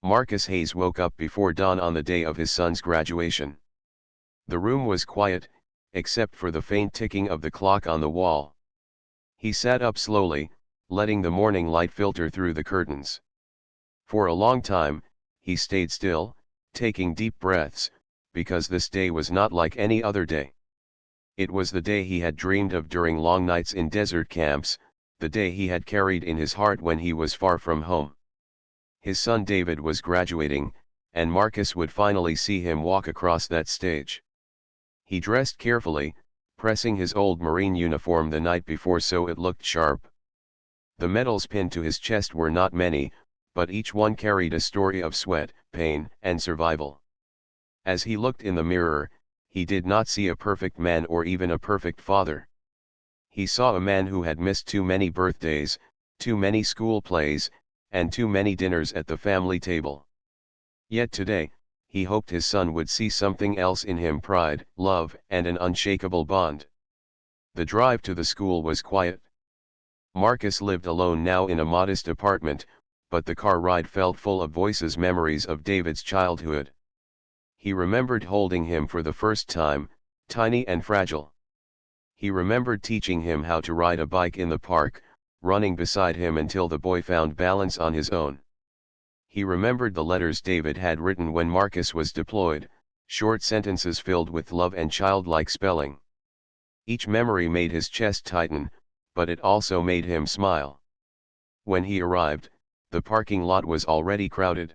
Marcus Hayes woke up before dawn on the day of his son's graduation. The room was quiet, except for the faint ticking of the clock on the wall. He sat up slowly, letting the morning light filter through the curtains. For a long time, he stayed still, taking deep breaths, because this day was not like any other day. It was the day he had dreamed of during long nights in desert camps, the day he had carried in his heart when he was far from home. His son David was graduating, and Marcus would finally see him walk across that stage. He dressed carefully, pressing his old Marine uniform the night before so it looked sharp. The medals pinned to his chest were not many, but each one carried a story of sweat, pain, and survival. As he looked in the mirror, he did not see a perfect man or even a perfect father. He saw a man who had missed too many birthdays, too many school plays, and too many dinners at the family table. Yet today, he hoped his son would see something else in him: pride, love, and an unshakable bond. The drive to the school was quiet. Marcus lived alone now in a modest apartment, but the car ride felt full of voices, memories of David's childhood. He remembered holding him for the first time, tiny and fragile. He remembered teaching him how to ride a bike in the park, running beside him until the boy found balance on his own. He remembered the letters David had written when Marcus was deployed, short sentences filled with love and childlike spelling. Each memory made his chest tighten, but it also made him smile. When he arrived, the parking lot was already crowded.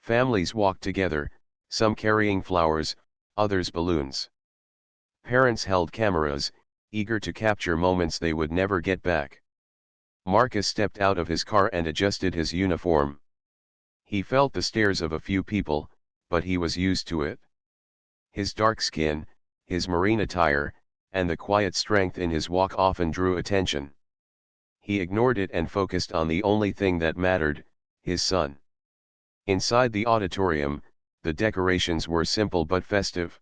Families walked together, some carrying flowers, others balloons. Parents held cameras, eager to capture moments they would never get back. Marcus stepped out of his car and adjusted his uniform. He felt the stares of a few people, but he was used to it. His dark skin, his marine attire, and the quiet strength in his walk often drew attention. He ignored it and focused on the only thing that mattered: his son. Inside the auditorium, the decorations were simple but festive.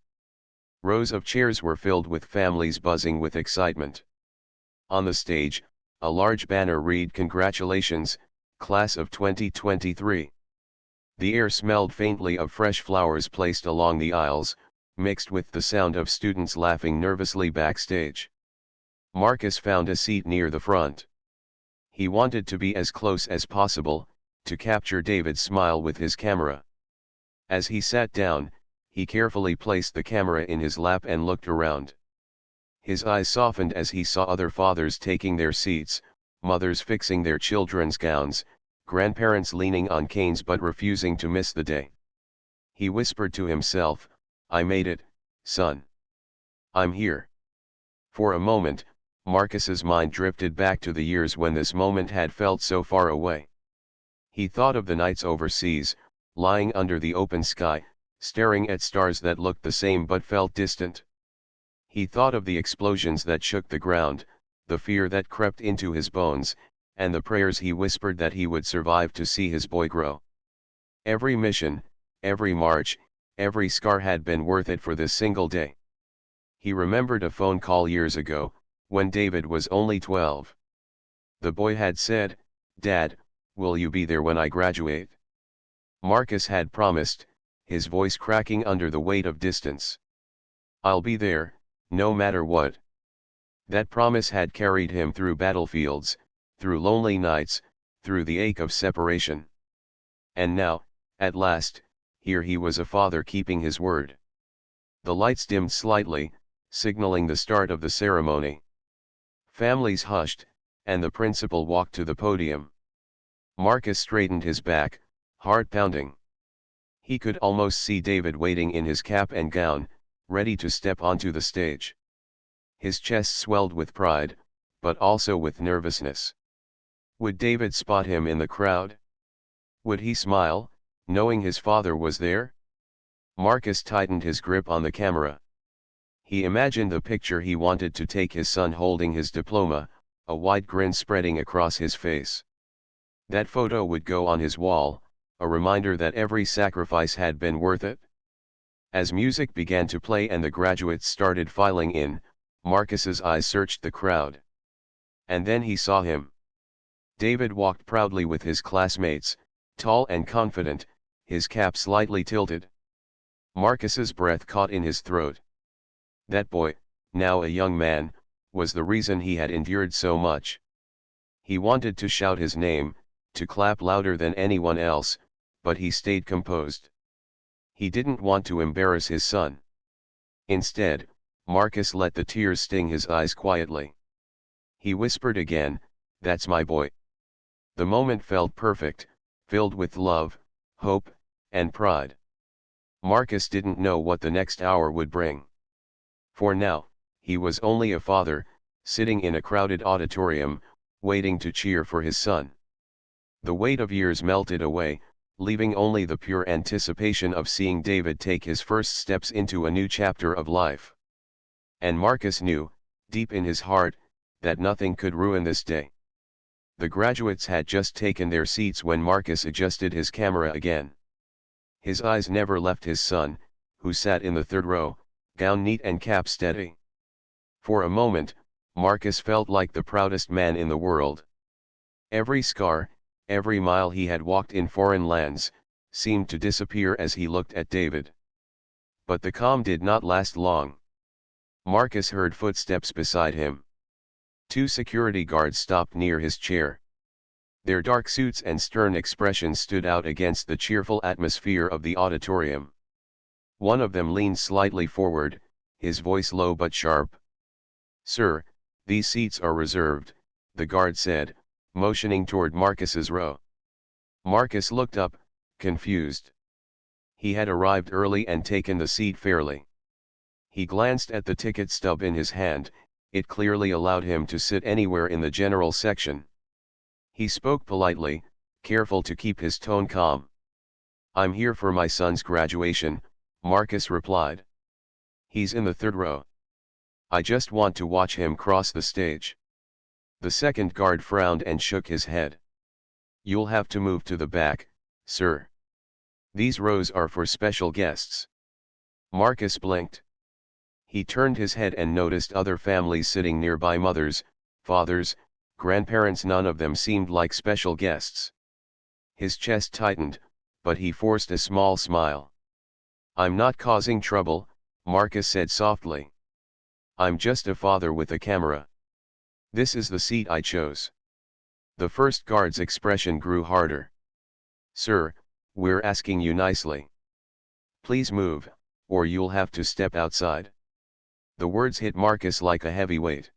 Rows of chairs were filled with families buzzing with excitement. On the stage, a large banner read, "Congratulations, Class of 2023. The air smelled faintly of fresh flowers placed along the aisles, mixed with the sound of students laughing nervously backstage. Marcus found a seat near the front. He wanted to be as close as possible, to capture David's smile with his camera. As he sat down, he carefully placed the camera in his lap and looked around. His eyes softened as he saw other fathers taking their seats, mothers fixing their children's gowns, grandparents leaning on canes but refusing to miss the day. He whispered to himself, "I made it, son. I'm here." For a moment, Marcus's mind drifted back to the years when this moment had felt so far away. He thought of the nights overseas, lying under the open sky, staring at stars that looked the same but felt distant. He thought of the explosions that shook the ground, the fear that crept into his bones, and the prayers he whispered that he would survive to see his boy grow. Every mission, every march, every scar had been worth it for this single day. He remembered a phone call years ago, when David was only 12. The boy had said, "Dad, will you be there when I graduate?" Marcus had promised, his voice cracking under the weight of distance. "I'll be there, no matter what." That promise had carried him through battlefields, through lonely nights, through the ache of separation. And now, at last, here he was, a father keeping his word. The lights dimmed slightly, signaling the start of the ceremony. Families hushed, and the principal walked to the podium. Marcus straightened his back, heart pounding. He could almost see David waiting in his cap and gown, ready to step onto the stage. His chest swelled with pride, but also with nervousness. Would David spot him in the crowd? Would he smile, knowing his father was there? Marcus tightened his grip on the camera. He imagined the picture he wanted to take: his son holding his diploma, a wide grin spreading across his face. That photo would go on his wall, a reminder that every sacrifice had been worth it. As music began to play and the graduates started filing in, Marcus's eyes searched the crowd. And then he saw him. David walked proudly with his classmates, Tall and confident, his cap slightly tilted. Marcus's breath caught in his throat. That boy, now a young man, was the reason he had endured so much. He wanted to shout his name, to clap louder than anyone else, but he stayed composed. He didn't want to embarrass his son. Instead, Marcus let the tears sting his eyes quietly. He whispered again, "That's my boy." The moment felt perfect, filled with love, hope, and pride. Marcus didn't know what the next hour would bring. For now, he was only a father, sitting in a crowded auditorium, waiting to cheer for his son. The weight of years melted away, leaving only the pure anticipation of seeing David take his first steps into a new chapter of life. And Marcus knew, deep in his heart, that nothing could ruin this day. The graduates had just taken their seats when Marcus adjusted his camera again. His eyes never left his son, who sat in the third row, gown neat and cap steady. For a moment, Marcus felt like the proudest man in the world. Every scar, every mile he had walked in foreign lands, seemed to disappear as he looked at David. But the calm did not last long. Marcus heard footsteps beside him. 2 security guards stopped near his chair. Their dark suits and stern expressions stood out against the cheerful atmosphere of the auditorium. One of them leaned slightly forward, his voice low but sharp. "Sir, these seats are reserved," the guard said, motioning toward Marcus's row. Marcus looked up, confused. He had arrived early and taken the seat fairly. He glanced at the ticket stub in his hand. It clearly allowed him to sit anywhere in the general section. He spoke politely, careful to keep his tone calm. "I'm here for my son's graduation," Marcus replied. "He's in the third row. I just want to watch him cross the stage." The second guard frowned and shook his head. "You'll have to move to the back, sir. These rows are for special guests." Marcus blinked. He turned his head and noticed other families sitting nearby, mothers, fathers, grandparents. None of them seemed like special guests. His chest tightened, but he forced a small smile. "I'm not causing trouble," Marcus said softly. "I'm just a father with a camera. This is the seat I chose." The first guard's expression grew harder. "Sir, we're asking you nicely. Please move, or you'll have to step outside." The words hit Marcus like a heavy weight.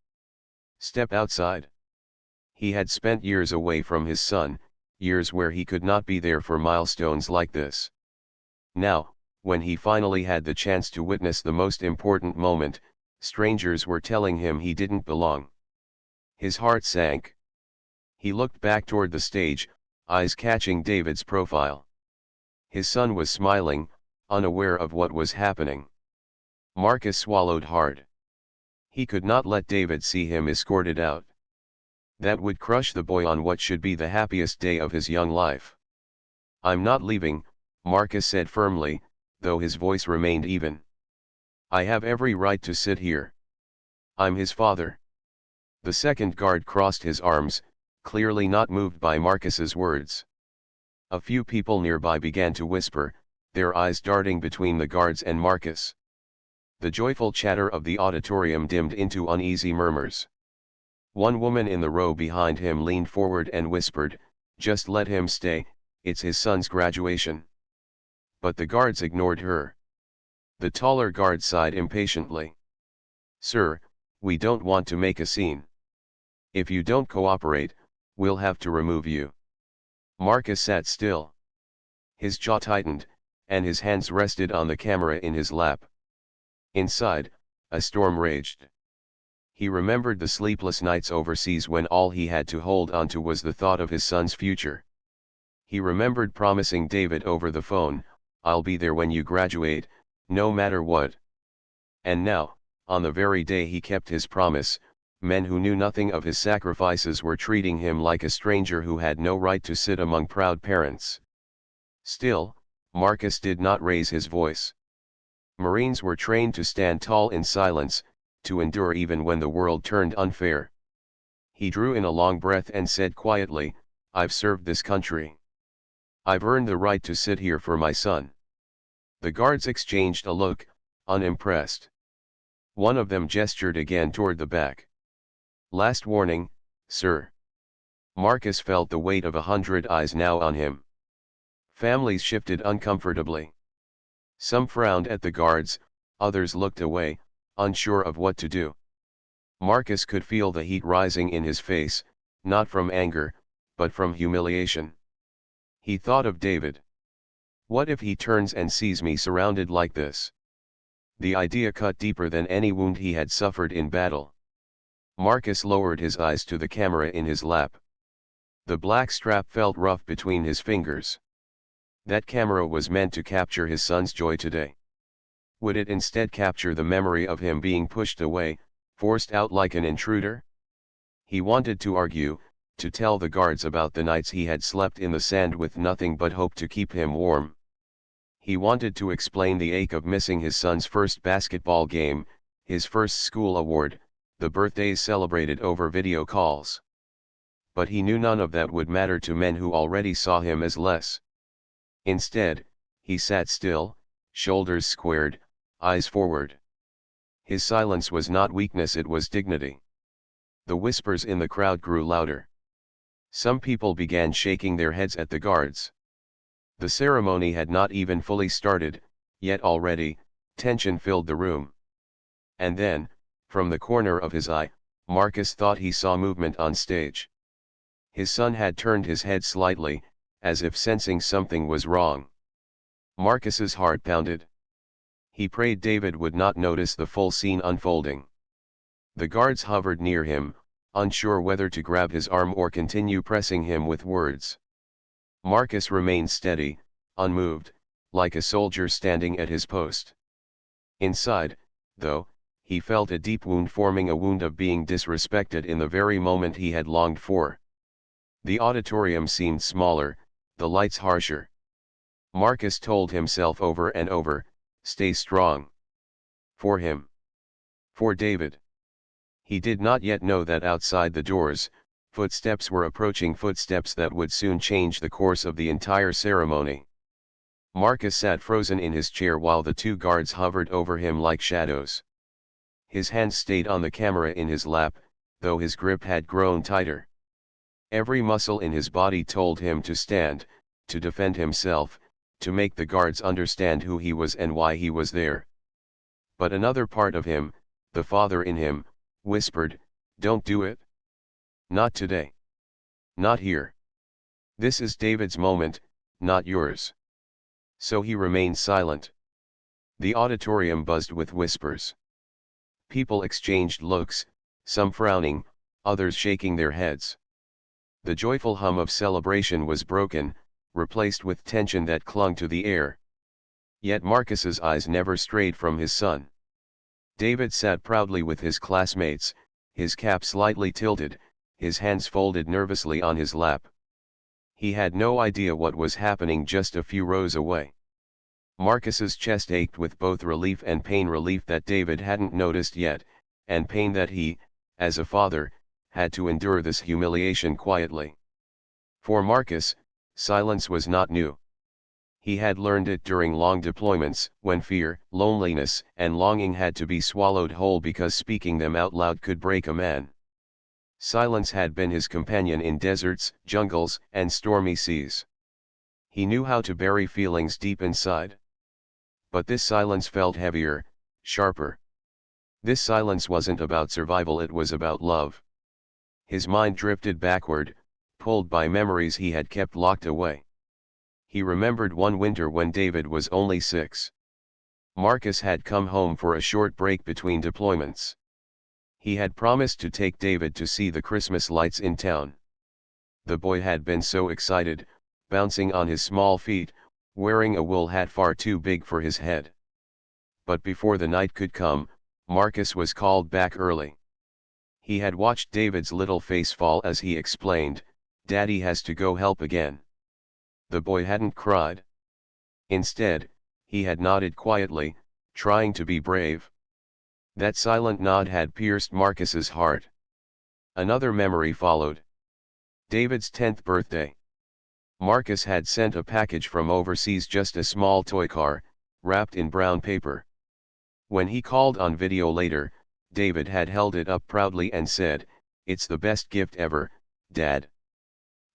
Step outside? He had spent years away from his son, years where he could not be there for milestones like this. Now, when he finally had the chance to witness the most important moment, strangers were telling him he didn't belong. His heart sank. He looked back toward the stage, eyes catching David's profile. His son was smiling, unaware of what was happening. Marcus swallowed hard. He could not let David see him escorted out. That would crush the boy on what should be the happiest day of his young life. "I'm not leaving," Marcus said firmly, though his voice remained even. "I have every right to sit here. I'm his father." The second guard crossed his arms, clearly not moved by Marcus's words. A few people nearby began to whisper, their eyes darting between the guards and Marcus. The joyful chatter of the auditorium dimmed into uneasy murmurs. One woman in the row behind him leaned forward and whispered, "Just let him stay, it's his son's graduation." But the guards ignored her. The taller guard sighed impatiently. "Sir, we don't want to make a scene. If you don't cooperate, we'll have to remove you." Marcus sat still. His jaw tightened, and his hands rested on the camera in his lap. Inside, a storm raged. He remembered the sleepless nights overseas when all he had to hold on to was the thought of his son's future. He remembered promising David over the phone, "I'll be there when you graduate, no matter what." And now, on the very day he kept his promise, men who knew nothing of his sacrifices were treating him like a stranger who had no right to sit among proud parents. Still, Marcus did not raise his voice. Marines were trained to stand tall in silence, to endure even when the world turned unfair. He drew in a long breath and said quietly, "I've served this country. I've earned the right to sit here for my son." The guards exchanged a look, unimpressed. One of them gestured again toward the back. "Last warning, sir." Marcus felt the weight of 100 eyes now on him. Families shifted uncomfortably. Some frowned at the guards, others looked away, unsure of what to do. Marcus could feel the heat rising in his face, not from anger, but from humiliation. He thought of David. What if he turns and sees me surrounded like this? The idea cut deeper than any wound he had suffered in battle. Marcus lowered his eyes to the camera in his lap. The black strap felt rough between his fingers. That camera was meant to capture his son's joy today. Would it instead capture the memory of him being pushed away, forced out like an intruder? He wanted to argue, to tell the guards about the nights he had slept in the sand with nothing but hope to keep him warm. He wanted to explain the ache of missing his son's first basketball game, his first school award, the birthdays celebrated over video calls. But he knew none of that would matter to men who already saw him as less. Instead, he sat still, shoulders squared, eyes forward. His silence was not weakness, it was dignity. The whispers in the crowd grew louder. Some people began shaking their heads at the guards. The ceremony had not even fully started, yet already, tension filled the room. And then, from the corner of his eye, Marcus thought he saw movement on stage. His son had turned his head slightly, as if sensing something was wrong. Marcus's heart pounded. He prayed David would not notice the full scene unfolding. The guards hovered near him, unsure whether to grab his arm or continue pressing him with words. Marcus remained steady, unmoved, like a soldier standing at his post. Inside, though, he felt a deep wound forming, a wound of being disrespected in the very moment he had longed for. The auditorium seemed smaller, the lights harsher. Marcus told himself over and over, "Stay strong." For him. For David. He did not yet know that outside the doors, footsteps were approaching, footsteps that would soon change the course of the entire ceremony. Marcus sat frozen in his chair while the two guards hovered over him like shadows. His hands stayed on the camera in his lap, though his grip had grown tighter. Every muscle in his body told him to stand, to defend himself, to make the guards understand who he was and why he was there. But another part of him, the father in him, whispered, "Don't do it. Not today. Not here. This is David's moment, not yours." So he remained silent. The auditorium buzzed with whispers. People exchanged looks, some frowning, others shaking their heads. The joyful hum of celebration was broken, replaced with tension that clung to the air. Yet Marcus's eyes never strayed from his son. David sat proudly with his classmates, his cap slightly tilted, his hands folded nervously on his lap. He had no idea what was happening just a few rows away. Marcus's chest ached with both relief and pain, relief that David hadn't noticed yet, and pain that he, as a father, had to endure this humiliation quietly. For Marcus, silence was not new. He had learned it during long deployments, when fear, loneliness, and longing had to be swallowed whole because speaking them out loud could break a man. Silence had been his companion in deserts, jungles, and stormy seas. He knew how to bury feelings deep inside. But this silence felt heavier, sharper. This silence wasn't about survival, it was about love. His mind drifted backward, pulled by memories he had kept locked away. He remembered one winter when David was only 6. Marcus had come home for a short break between deployments. He had promised to take David to see the Christmas lights in town. The boy had been so excited, bouncing on his small feet, wearing a wool hat far too big for his head. But before the night could come, Marcus was called back early. He had watched David's little face fall as he explained, "Daddy has to go help again." The boy hadn't cried. Instead, he had nodded quietly, trying to be brave. That silent nod had pierced Marcus's heart. Another memory followed. David's 10th birthday. Marcus had sent a package from overseas, just a small toy car, wrapped in brown paper. When he called on video later, David had held it up proudly and said, "It's the best gift ever, Dad."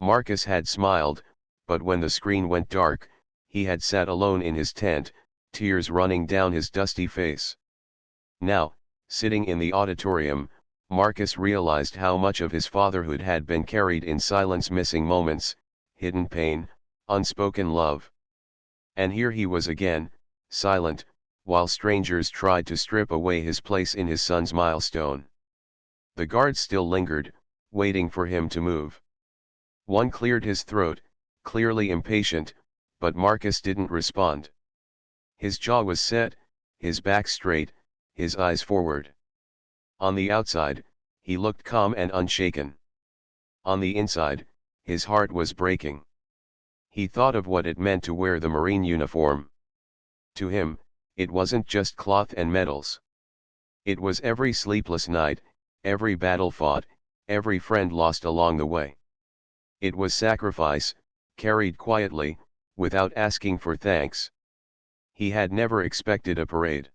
Marcus had smiled, but when the screen went dark, he had sat alone in his tent, tears running down his dusty face. Now, sitting in the auditorium, Marcus realized how much of his fatherhood had been carried in silence, missing moments, hidden pain, unspoken love. And here he was again, silent, while strangers tried to strip away his place in his son's milestone. The guards still lingered, waiting for him to move. One cleared his throat, clearly impatient, but Marcus didn't respond. His jaw was set, his back straight, his eyes forward. On the outside, he looked calm and unshaken. On the inside, his heart was breaking. He thought of what it meant to wear the Marine uniform. To him, it wasn't just cloth and medals. It was every sleepless night, every battle fought, every friend lost along the way. It was sacrifice, carried quietly, without asking for thanks. He had never expected a parade.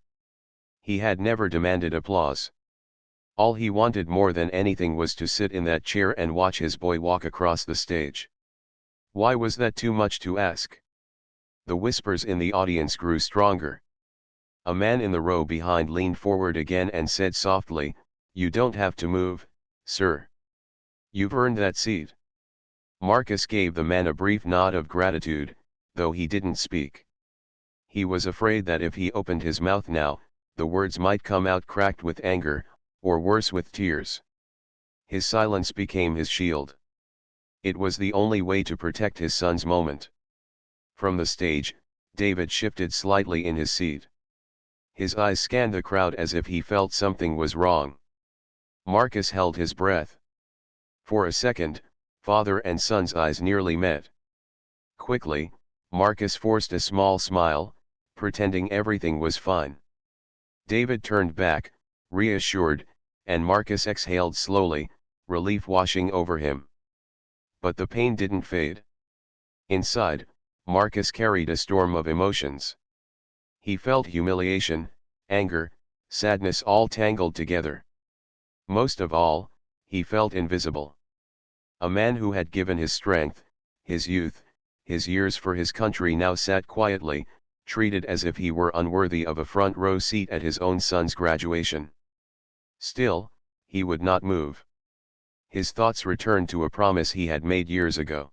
He had never demanded applause. All he wanted more than anything was to sit in that chair and watch his boy walk across the stage. Why was that too much to ask? The whispers in the audience grew stronger. A man in the row behind leaned forward again and said softly, "You don't have to move, sir. You've earned that seat." Marcus gave the man a brief nod of gratitude, though he didn't speak. He was afraid that if he opened his mouth now, the words might come out cracked with anger, or worse, with tears. His silence became his shield. It was the only way to protect his son's moment. From the stage, David shifted slightly in his seat. His eyes scanned the crowd as if he felt something was wrong. Marcus held his breath. For a second, father and son's eyes nearly met. Quickly, Marcus forced a small smile, pretending everything was fine. David turned back, reassured, and Marcus exhaled slowly, relief washing over him. But the pain didn't fade. Inside, Marcus carried a storm of emotions. He felt humiliation, anger, sadness, all tangled together. Most of all, he felt invisible. A man who had given his strength, his youth, his years for his country now sat quietly, treated as if he were unworthy of a front row seat at his own son's graduation. Still, he would not move. His thoughts returned to a promise he had made years ago.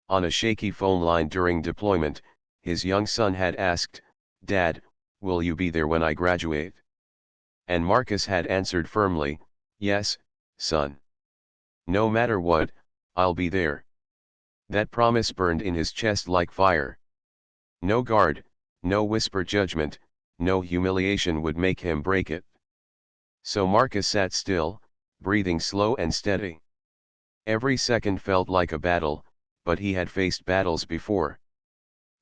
On a shaky phone line during deployment, his young son had asked, "Dad, will you be there when I graduate?" And Marcus had answered firmly, "Yes, son. No matter what, I'll be there." That promise burned in his chest like fire. No guard, no whisper judgment, no humiliation would make him break it. So Marcus sat still, breathing slow and steady. Every second felt like a battle, but he had faced battles before.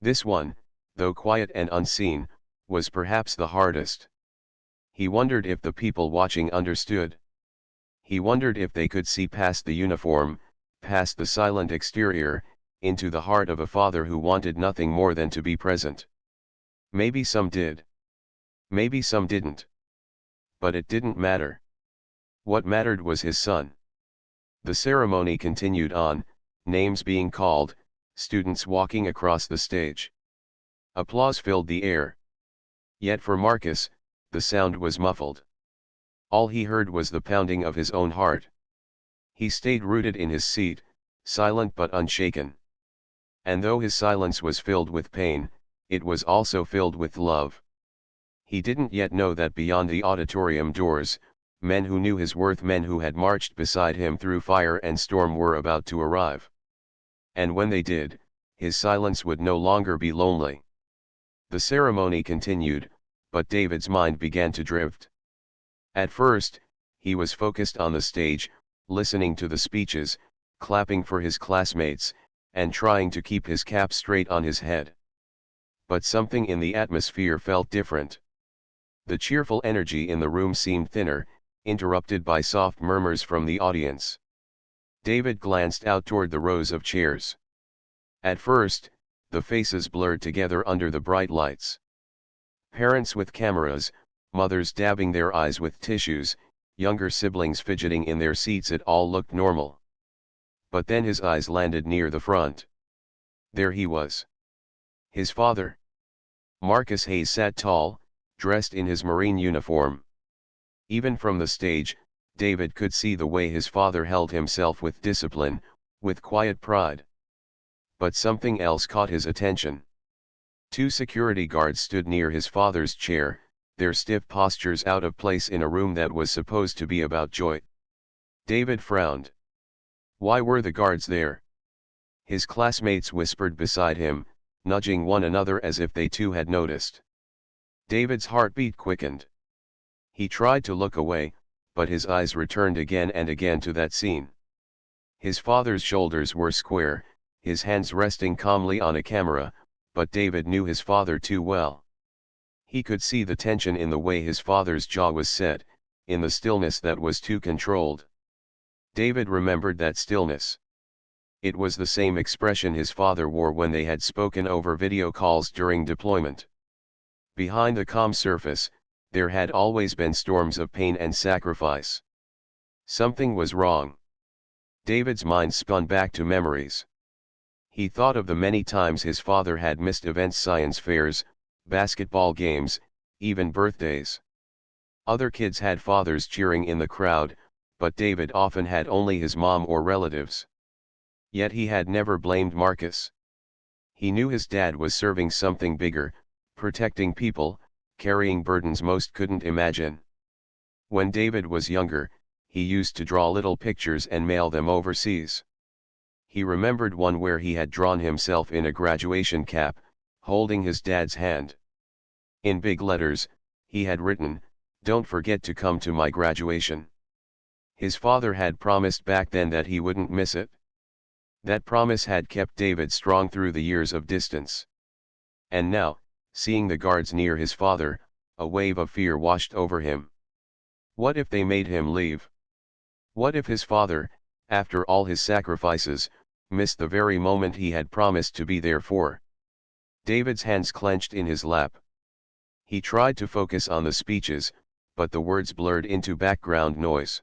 This one, though quiet and unseen, was perhaps the hardest. He wondered if the people watching understood. He wondered if they could see past the uniform, past the silent exterior, into the heart of a father who wanted nothing more than to be present. Maybe some did. Maybe some didn't. But it didn't matter. What mattered was his son. The ceremony continued on, names being called, students walking across the stage. Applause filled the air. Yet for Marcus, the sound was muffled. All he heard was the pounding of his own heart. He stayed rooted in his seat, silent but unshaken. And though his silence was filled with pain, it was also filled with love. He didn't yet know that beyond the auditorium doors, men who knew his worth, men who had marched beside him through fire and storm, were about to arrive. And when they did, his silence would no longer be lonely. The ceremony continued, but David's mind began to drift. At first, he was focused on the stage, listening to the speeches, clapping for his classmates, and trying to keep his cap straight on his head. But something in the atmosphere felt different. The cheerful energy in the room seemed thinner, interrupted by soft murmurs from the audience. David glanced out toward the rows of chairs. At first, the faces blurred together under the bright lights. Parents with cameras, mothers dabbing their eyes with tissues, younger siblings fidgeting in their seats, it all looked normal. But then his eyes landed near the front. There he was. His father. Marcus Hayes sat tall, dressed in his Marine uniform. Even from the stage, David could see the way his father held himself with discipline, with quiet pride. But something else caught his attention. 2 security guards stood near his father's chair, their stiff postures out of place in a room that was supposed to be about joy. David frowned. Why were the guards there? His classmates whispered beside him, nudging one another as if they too had noticed. David's heartbeat quickened. He tried to look away, but his eyes returned again and again to that scene. His father's shoulders were square, his hands resting calmly on a camera, but David knew his father too well. He could see the tension in the way his father's jaw was set, in the stillness that was too controlled. David remembered that stillness. It was the same expression his father wore when they had spoken over video calls during deployment. Behind the calm surface, there had always been storms of pain and sacrifice. Something was wrong. David's mind spun back to memories. He thought of the many times his father had missed events, science fairs, basketball games, even birthdays. Other kids had fathers cheering in the crowd, but David often had only his mom or relatives. Yet he had never blamed Marcus. He knew his dad was serving something bigger, protecting people, carrying burdens most couldn't imagine. When David was younger, he used to draw little pictures and mail them overseas. He remembered one where he had drawn himself in a graduation cap, holding his dad's hand. In big letters, he had written, "Don't forget to come to my graduation." His father had promised back then that he wouldn't miss it. That promise had kept David strong through the years of distance. And now, seeing the guards near his father, a wave of fear washed over him. What if they made him leave? What if his father, after all his sacrifices, missed the very moment he had promised to be there for? David's hands clenched in his lap. He tried to focus on the speeches, but the words blurred into background noise.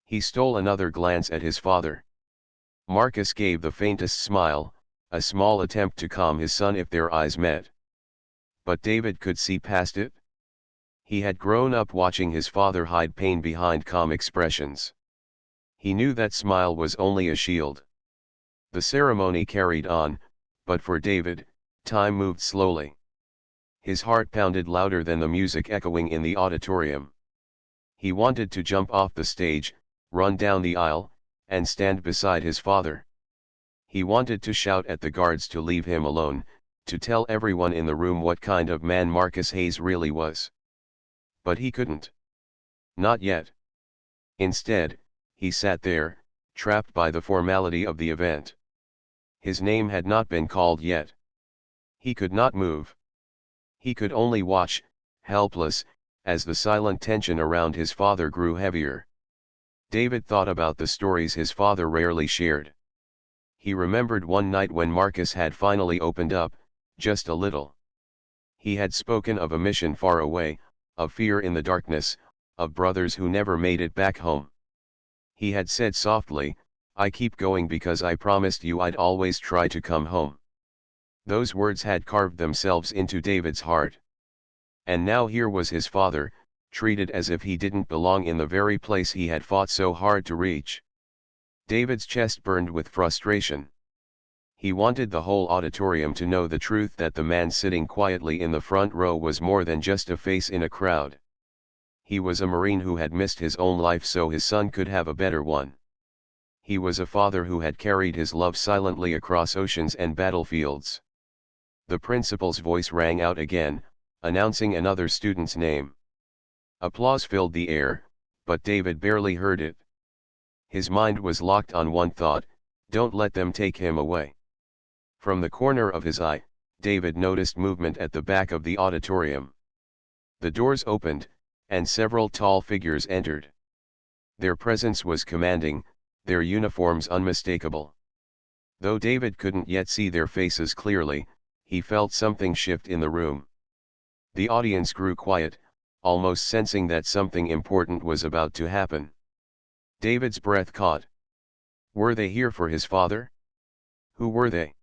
He stole another glance at his father. Marcus gave the faintest smile, a small attempt to calm his son if their eyes met. But David could see past it. He had grown up watching his father hide pain behind calm expressions. He knew that smile was only a shield. The ceremony carried on, but for David, time moved slowly. His heart pounded louder than the music echoing in the auditorium. He wanted to jump off the stage, run down the aisle, and stand beside his father. He wanted to shout at the guards to leave him alone, to tell everyone in the room what kind of man Marcus Hayes really was. But he couldn't. Not yet. Instead, he sat there, trapped by the formality of the event. His name had not been called yet. He could not move. He could only watch, helpless, as the silent tension around his father grew heavier. David thought about the stories his father rarely shared. He remembered one night when Marcus had finally opened up, just a little. He had spoken of a mission far away, of fear in the darkness, of brothers who never made it back home. He had said softly, "I keep going because I promised you I'd always try to come home." Those words had carved themselves into David's heart. And now here was his father, treated as if he didn't belong in the very place he had fought so hard to reach. David's chest burned with frustration. He wanted the whole auditorium to know the truth that the man sitting quietly in the front row was more than just a face in a crowd. He was a Marine who had missed his own life so his son could have a better one. He was a father who had carried his love silently across oceans and battlefields. The principal's voice rang out again, announcing another student's name. Applause filled the air, but David barely heard it. His mind was locked on one thought: don't let them take him away. From the corner of his eye, David noticed movement at the back of the auditorium. The doors opened, and several tall figures entered. Their presence was commanding, their uniforms unmistakable. Though David couldn't yet see their faces clearly, he felt something shift in the room. The audience grew quiet, almost sensing that something important was about to happen. David's breath caught. Were they here for his father? Who were they?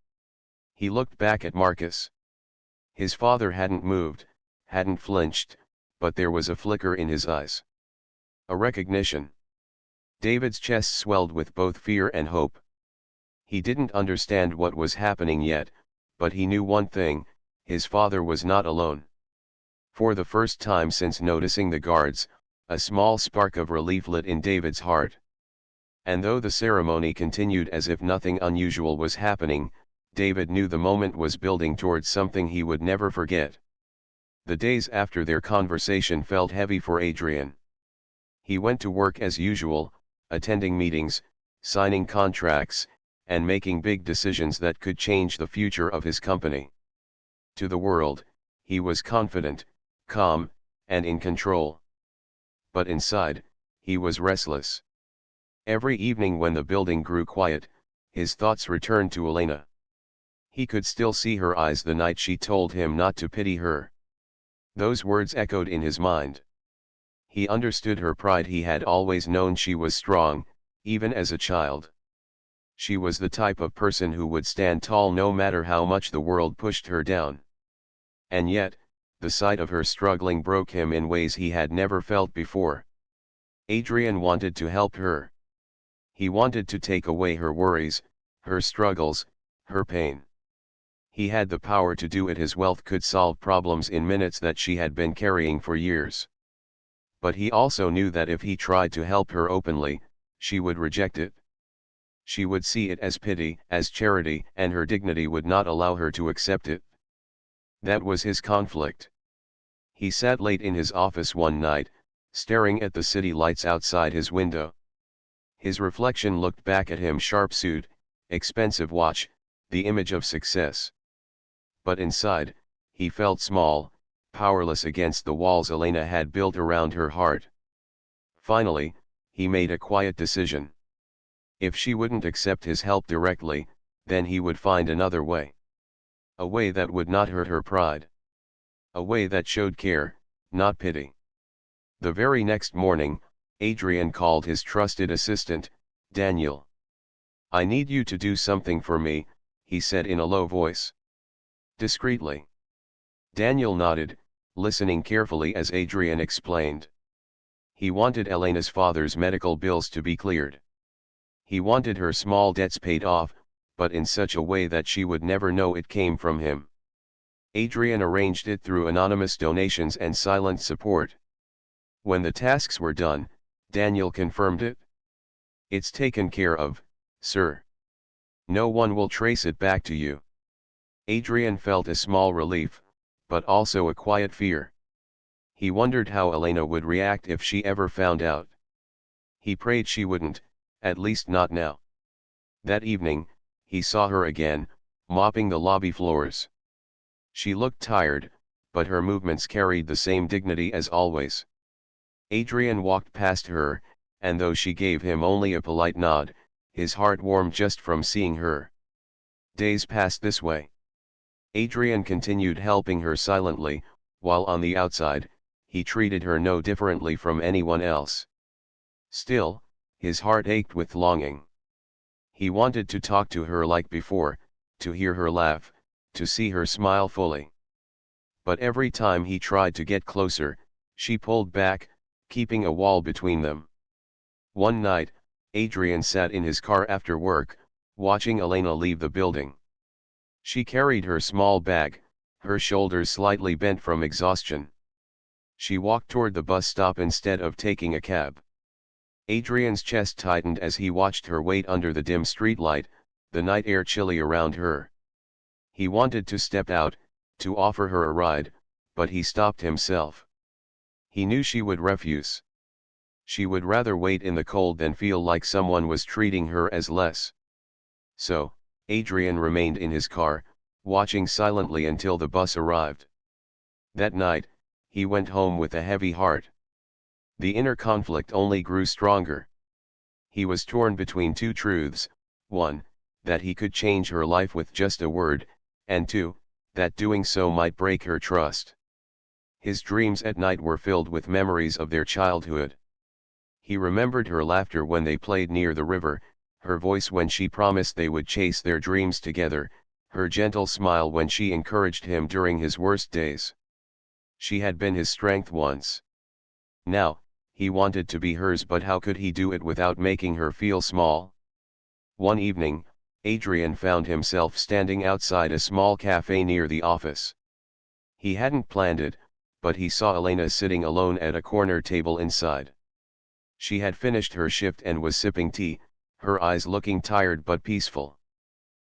He looked back at Marcus. His father hadn't moved, hadn't flinched, but there was a flicker in his eyes. A recognition. David's chest swelled with both fear and hope. He didn't understand what was happening yet, but he knew one thing: his father was not alone. For the first time since noticing the guards, a small spark of relief lit in David's heart. And though the ceremony continued as if nothing unusual was happening, David knew the moment was building towards something he would never forget. The days after their conversation felt heavy for Adrian. He went to work as usual, attending meetings, signing contracts, and making big decisions that could change the future of his company. To the world, he was confident, calm, and in control. But inside, he was restless. Every evening when the building grew quiet, his thoughts returned to Elena. He could still see her eyes the night she told him not to pity her. Those words echoed in his mind. He understood her pride. He had always known she was strong, even as a child. She was the type of person who would stand tall no matter how much the world pushed her down. And yet, the sight of her struggling broke him in ways he had never felt before. Adrian wanted to help her. He wanted to take away her worries, her struggles, her pain. He had the power to do it. His wealth could solve problems in minutes that she had been carrying for years. But he also knew that if he tried to help her openly, she would reject it. She would see it as pity, as charity, and her dignity would not allow her to accept it. That was his conflict. He sat late in his office one night, staring at the city lights outside his window. His reflection looked back at him: sharp suit, expensive watch, the image of success. But inside, he felt small, powerless against the walls Elena had built around her heart. Finally, he made a quiet decision. If she wouldn't accept his help directly, then he would find another way. A way that would not hurt her pride. A way that showed care, not pity. The very next morning, Adrian called his trusted assistant, Daniel. "I need you to do something for me," he said in a low voice. Discreetly. Daniel nodded, listening carefully as Adrian explained. He wanted Elena's father's medical bills to be cleared. He wanted her small debts paid off, but in such a way that she would never know it came from him. Adrian arranged it through anonymous donations and silent support. When the tasks were done, Daniel confirmed it. "It's taken care of, sir. No one will trace it back to you." Adrian felt a small relief, but also a quiet fear. He wondered how Elena would react if she ever found out. He prayed she wouldn't, at least not now. That evening, he saw her again, mopping the lobby floors. She looked tired, but her movements carried the same dignity as always. Adrian walked past her, and though she gave him only a polite nod, his heart warmed just from seeing her. Days passed this way. Adrian continued helping her silently, while on the outside, he treated her no differently from anyone else. Still, his heart ached with longing. He wanted to talk to her like before, to hear her laugh, to see her smile fully. But every time he tried to get closer, she pulled back, keeping a wall between them. One night, Adrian sat in his car after work, watching Elena leave the building. She carried her small bag, her shoulders slightly bent from exhaustion. She walked toward the bus stop instead of taking a cab. Adrian's chest tightened as he watched her wait under the dim streetlight, the night air chilly around her. He wanted to step out, to offer her a ride, but he stopped himself. He knew she would refuse. She would rather wait in the cold than feel like someone was treating her as less. So, Adrian remained in his car, watching silently until the bus arrived. That night, he went home with a heavy heart. The inner conflict only grew stronger. He was torn between two truths: one, that he could change her life with just a word, and 2, that doing so might break her trust. His dreams at night were filled with memories of their childhood. He remembered her laughter when they played near the river, her voice when she promised they would chase their dreams together, her gentle smile when she encouraged him during his worst days. She had been his strength once. Now, he wanted to be hers, but how could he do it without making her feel small? One evening, Adrian found himself standing outside a small cafe near the office. He hadn't planned it, but he saw Elena sitting alone at a corner table inside. She had finished her shift and was sipping tea, her eyes looking tired but peaceful.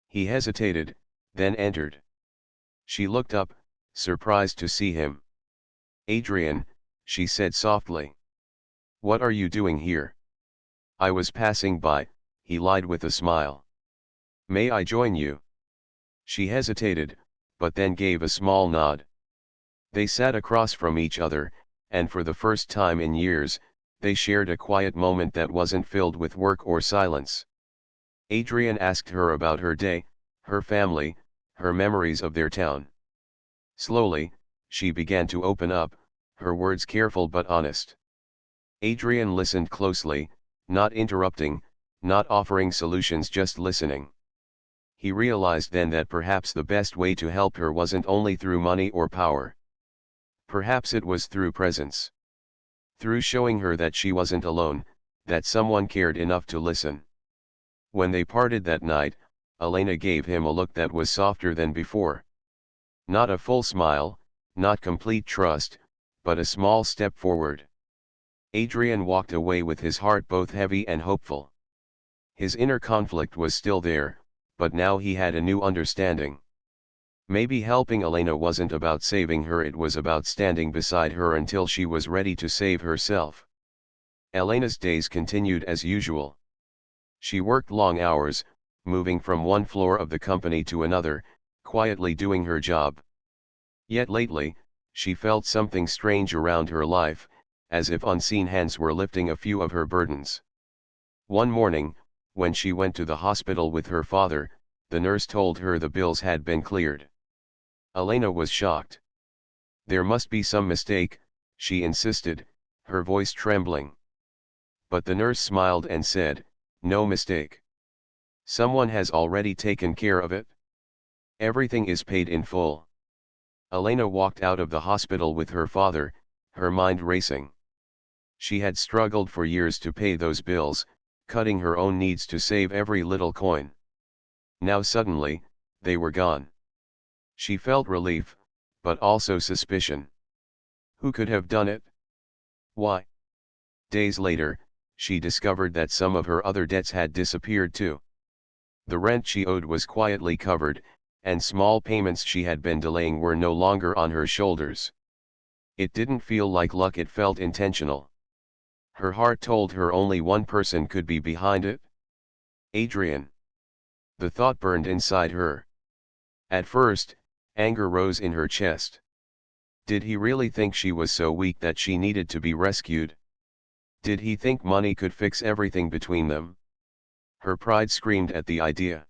He hesitated, then entered. She looked up, surprised to see him. "Adrian," she said softly. "What are you doing here?" "I was passing by," he lied with a smile. "May I join you?" She hesitated, but then gave a small nod. They sat across from each other, and for the first time in years, they shared a quiet moment that wasn't filled with work or silence. Adrian asked her about her day, her family, her memories of their town. Slowly, she began to open up, her words careful but honest. Adrian listened closely, not interrupting, not offering solutions, just listening. He realized then that perhaps the best way to help her wasn't only through money or power. Perhaps it was through presence. Through showing her that she wasn't alone, that someone cared enough to listen. When they parted that night, Elena gave him a look that was softer than before. Not a full smile, not complete trust, but a small step forward. Adrian walked away with his heart both heavy and hopeful. His inner conflict was still there, but now he had a new understanding. Maybe helping Elena wasn't about saving her, it was about standing beside her until she was ready to save herself. Elena's days continued as usual. She worked long hours, moving from one floor of the company to another, quietly doing her job. Yet lately, she felt something strange around her life, as if unseen hands were lifting a few of her burdens. One morning, when she went to the hospital with her father, the nurse told her the bills had been cleared. Elena was shocked. "There must be some mistake," she insisted, her voice trembling. But the nurse smiled and said, "No mistake. Someone has already taken care of it. Everything is paid in full." Elena walked out of the hospital with her father, her mind racing. She had struggled for years to pay those bills, cutting her own needs to save every little coin. Now suddenly, they were gone. She felt relief, but also suspicion. Who could have done it? Why? Days later, she discovered that some of her other debts had disappeared too. The rent she owed was quietly covered, and small payments she had been delaying were no longer on her shoulders. It didn't feel like luck, it felt intentional. Her heart told her only one person could be behind it. Adrian. The thought burned inside her. At first, anger rose in her chest. Did he really think she was so weak that she needed to be rescued? Did he think money could fix everything between them? Her pride screamed at the idea.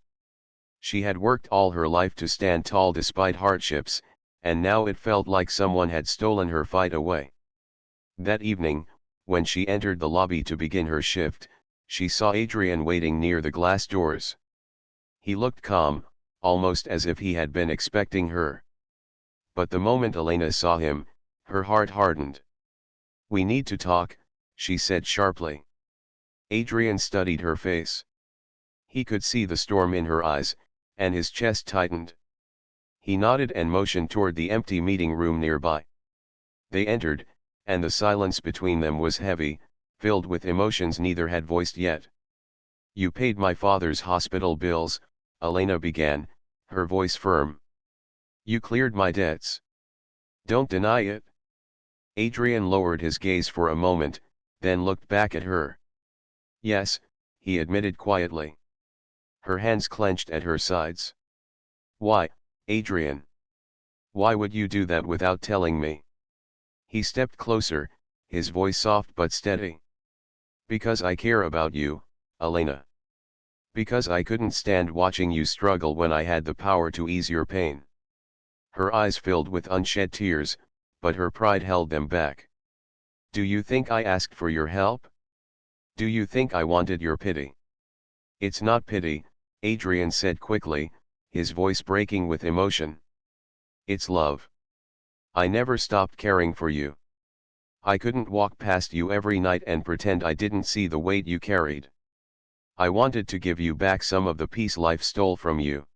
She had worked all her life to stand tall despite hardships, and now it felt like someone had stolen her fight away. That evening, when she entered the lobby to begin her shift, she saw Adrian waiting near the glass doors. He looked calm, almost as if he had been expecting her. But the moment Elena saw him, her heart hardened. "We need to talk," she said sharply. Adrian studied her face. He could see the storm in her eyes, and his chest tightened. He nodded and motioned toward the empty meeting room nearby. They entered, and the silence between them was heavy, filled with emotions neither had voiced yet. "You paid my father's hospital bills," Elena began, her voice firm. "You cleared my debts. Don't deny it." Adrian lowered his gaze for a moment, then looked back at her. "Yes," he admitted quietly. Her hands clenched at her sides. "Why, Adrian? Why would you do that without telling me?" He stepped closer, his voice soft but steady. "Because I care about you, Elena. Because I couldn't stand watching you struggle when I had the power to ease your pain. Her eyes filled with unshed tears, but her pride held them back. Do you think I asked for your help? Do you think I wanted your pity? It's not pity, Adrian said quickly, his voice breaking with emotion. It's love. I never stopped caring for you. I couldn't walk past you every night and pretend I didn't see the weight you carried. I wanted to give you back some of the peace life stole from you.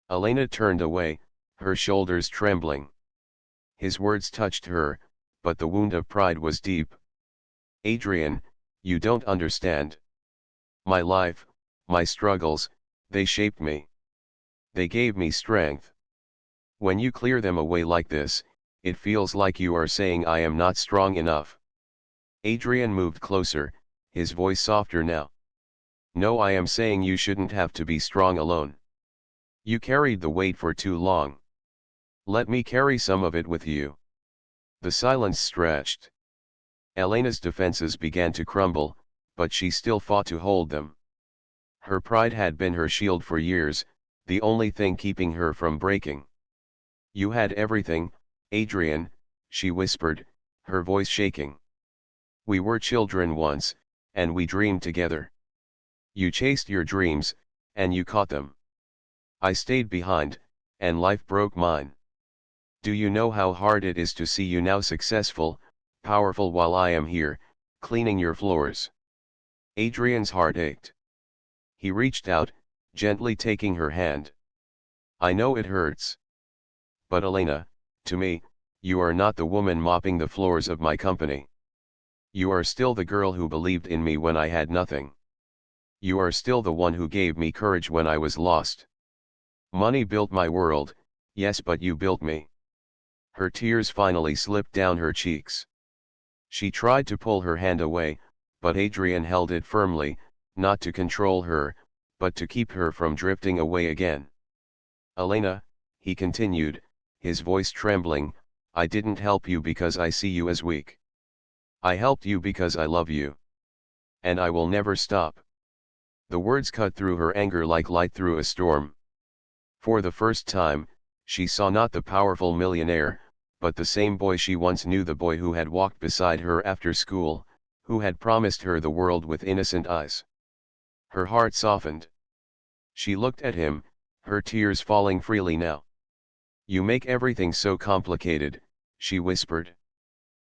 Elena turned away, her shoulders trembling. His words touched her, but the wound of pride was deep. Adrian, you don't understand. My life, my struggles, they shaped me. They gave me strength. When you clear them away like this, it feels like you are saying I am not strong enough. Adrian moved closer, his voice softer now. No, I am saying you shouldn't have to be strong alone. You carried the weight for too long. Let me carry some of it with you. The silence stretched. Elena's defenses began to crumble, but she still fought to hold them. Her pride had been her shield for years, the only thing keeping her from breaking. You had everything, Adrian, she whispered, her voice shaking. We were children once, and we dreamed together. You chased your dreams, and you caught them. I stayed behind, and life broke mine. Do you know how hard it is to see you now successful, powerful while I am here, cleaning your floors? Adrian's heart ached. He reached out, gently taking her hand. I know it hurts. But Elena, to me, you are not the woman mopping the floors of my company. You are still the girl who believed in me when I had nothing. You are still the one who gave me courage when I was lost. Money built my world, yes, but you built me. Her tears finally slipped down her cheeks. She tried to pull her hand away, but Adrian held it firmly, not to control her, but to keep her from drifting away again. Elena, he continued, his voice trembling, I didn't help you because I see you as weak. I helped you because I love you. And I will never stop. The words cut through her anger like light through a storm. For the first time, she saw not the powerful millionaire, but the same boy she once knew, the boy who had walked beside her after school, who had promised her the world with innocent eyes. Her heart softened. She looked at him, her tears falling freely now. You make everything so complicated, she whispered.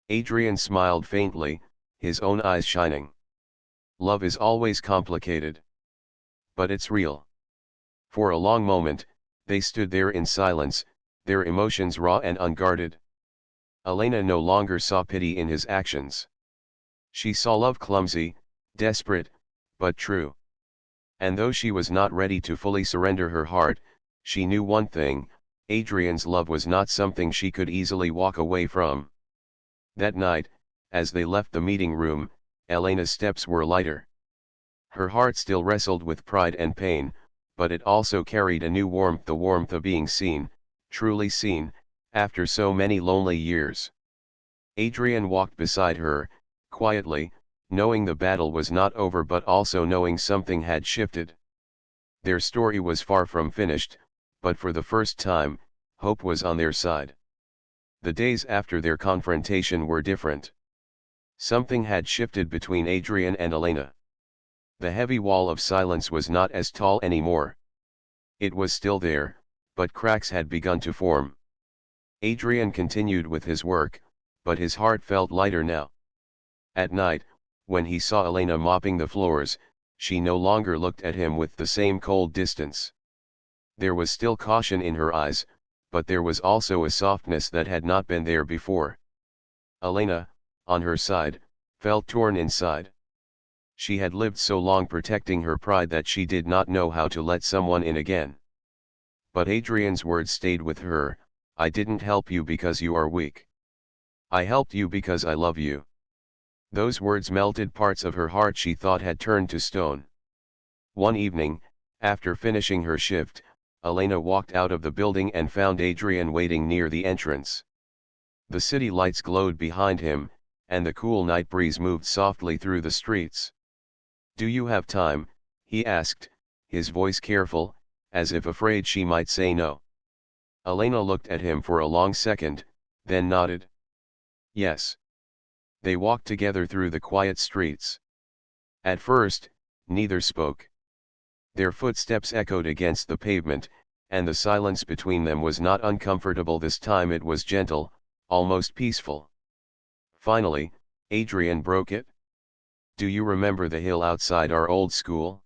Adrian smiled faintly, his own eyes shining. Love is always complicated. But it's real. For a long moment, they stood there in silence, their emotions raw and unguarded. Elena no longer saw pity in his actions. She saw love clumsy, desperate, but true. And though she was not ready to fully surrender her heart, she knew one thing, Adrian's love was not something she could easily walk away from. That night, as they left the meeting room, Elena's steps were lighter. Her heart still wrestled with pride and pain, but it also carried a new warmth, the warmth of being seen, truly seen, after so many lonely years. Adrian walked beside her, quietly, knowing the battle was not over but also knowing something had shifted. Their story was far from finished, but for the first time, hope was on their side. The days after their confrontation were different. Something had shifted between Adrian and Elena. The heavy wall of silence was not as tall anymore. It was still there, but cracks had begun to form. Adrian continued with his work, but his heart felt lighter now. At night, when he saw Elena mopping the floors, she no longer looked at him with the same cold distance. There was still caution in her eyes, but there was also a softness that had not been there before. Elena, on her side, felt torn inside. She had lived so long protecting her pride that she did not know how to let someone in again. But Adrian's words stayed with her, I didn't help you because you are weak. I helped you because I love you. Those words melted parts of her heart she thought had turned to stone. One evening, after finishing her shift, Elena walked out of the building and found Adrian waiting near the entrance. The city lights glowed behind him, and the cool night breeze moved softly through the streets. Do you have time? He asked, his voice careful, as if afraid she might say no. Elena looked at him for a long second, then nodded. Yes. They walked together through the quiet streets. At first, neither spoke. Their footsteps echoed against the pavement, and the silence between them was not uncomfortable this time. It was gentle, almost peaceful. Finally, Adrian broke it. Do you remember the hill outside our old school?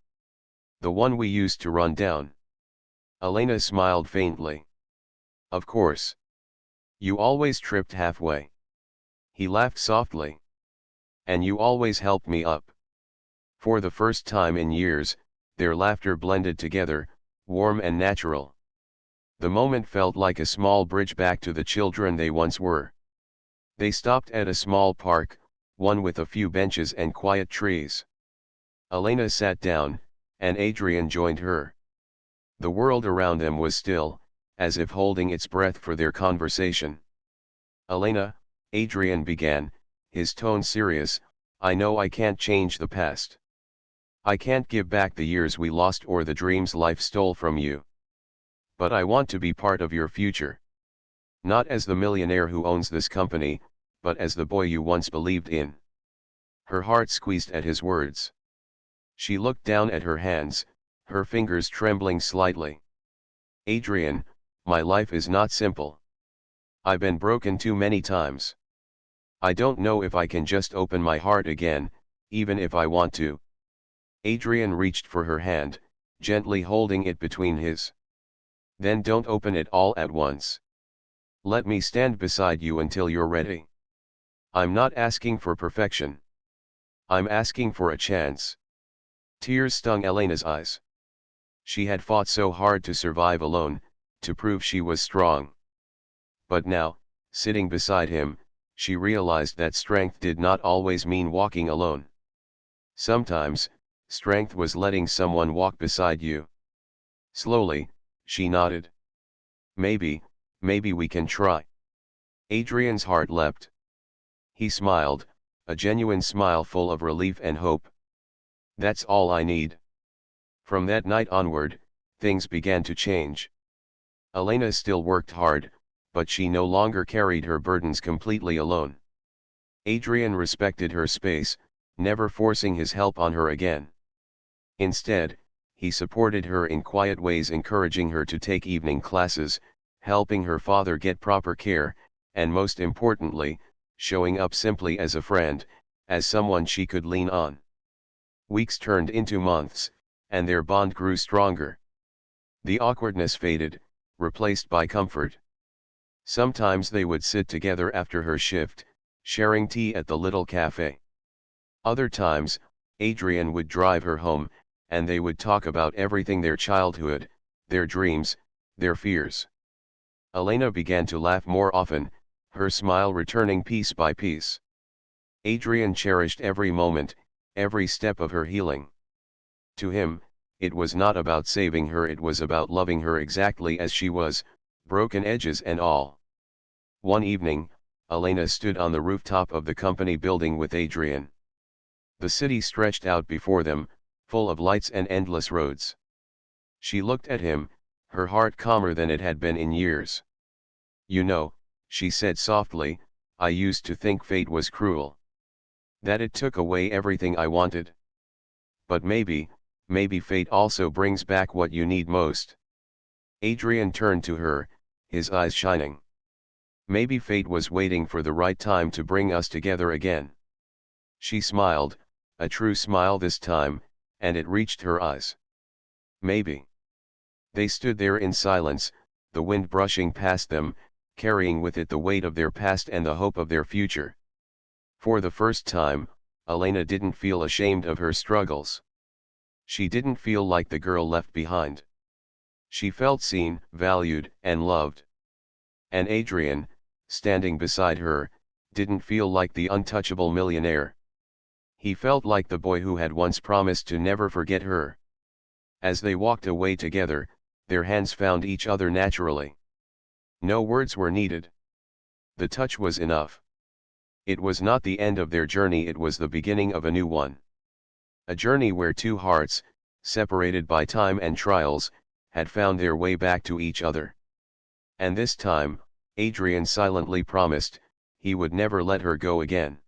The one we used to run down? Elena smiled faintly. Of course. You always tripped halfway. He laughed softly. And you always helped me up. For the first time in years, their laughter blended together, warm and natural. The moment felt like a small bridge back to the children they once were. They stopped at a small park, one with a few benches and quiet trees. Elena sat down, and Adrian joined her. The world around them was still, as if holding its breath for their conversation. Elena, Adrian began, his tone serious, I know I can't change the past. I can't give back the years we lost or the dreams life stole from you. But I want to be part of your future. Not as the millionaire who owns this company, but as the boy you once believed in. Her heart squeezed at his words. She looked down at her hands, her fingers trembling slightly. Adrian, my life is not simple. I've been broken too many times. I don't know if I can just open my heart again, even if I want to. Adrian reached for her hand, gently holding it between his. Then don't open it all at once. Let me stand beside you until you're ready. I'm not asking for perfection. I'm asking for a chance. Tears stung Elena's eyes. She had fought so hard to survive alone, to prove she was strong. But now, sitting beside him, she realized that strength did not always mean walking alone. Sometimes, strength was letting someone walk beside you. Slowly, she nodded. Maybe we can try. Adrian's heart leapt. He smiled, a genuine smile full of relief and hope. That's all I need. From that night onward, things began to change. Elena still worked hard, but she no longer carried her burdens completely alone. Adrian respected her space, never forcing his help on her again. Instead, he supported her in quiet ways, encouraging her to take evening classes, helping her father get proper care, and most importantly, showing up simply as a friend, as someone she could lean on. Weeks turned into months, and their bond grew stronger. The awkwardness faded, replaced by comfort. Sometimes they would sit together after her shift, sharing tea at the little cafe. Other times, Adrian would drive her home, and they would talk about everything: their childhood, their dreams, their fears. Elena began to laugh more often, her smile returning piece by piece. Adrian cherished every moment, every step of her healing. To him, it was not about saving her, it was about loving her exactly as she was, broken edges and all. One evening, Elena stood on the rooftop of the company building with Adrian. The city stretched out before them, full of lights and endless roads. She looked at him, her heart calmer than it had been in years. You know, she said softly, I used to think fate was cruel. That it took away everything I wanted. But maybe fate also brings back what you need most. Adrian turned to her, his eyes shining. Maybe fate was waiting for the right time to bring us together again. She smiled, a true smile this time, and it reached her eyes. Maybe. They stood there in silence, the wind brushing past them, carrying with it the weight of their past and the hope of their future. For the first time, Elena didn't feel ashamed of her struggles. She didn't feel like the girl left behind. She felt seen, valued, and loved. And Adrian, standing beside her, didn't feel like the untouchable millionaire. He felt like the boy who had once promised to never forget her. As they walked away together, their hands found each other naturally. No words were needed. The touch was enough. It was not the end of their journey, it was the beginning of a new one. A journey where two hearts, separated by time and trials, had found their way back to each other. And this time, Adrian silently promised, he would never let her go again.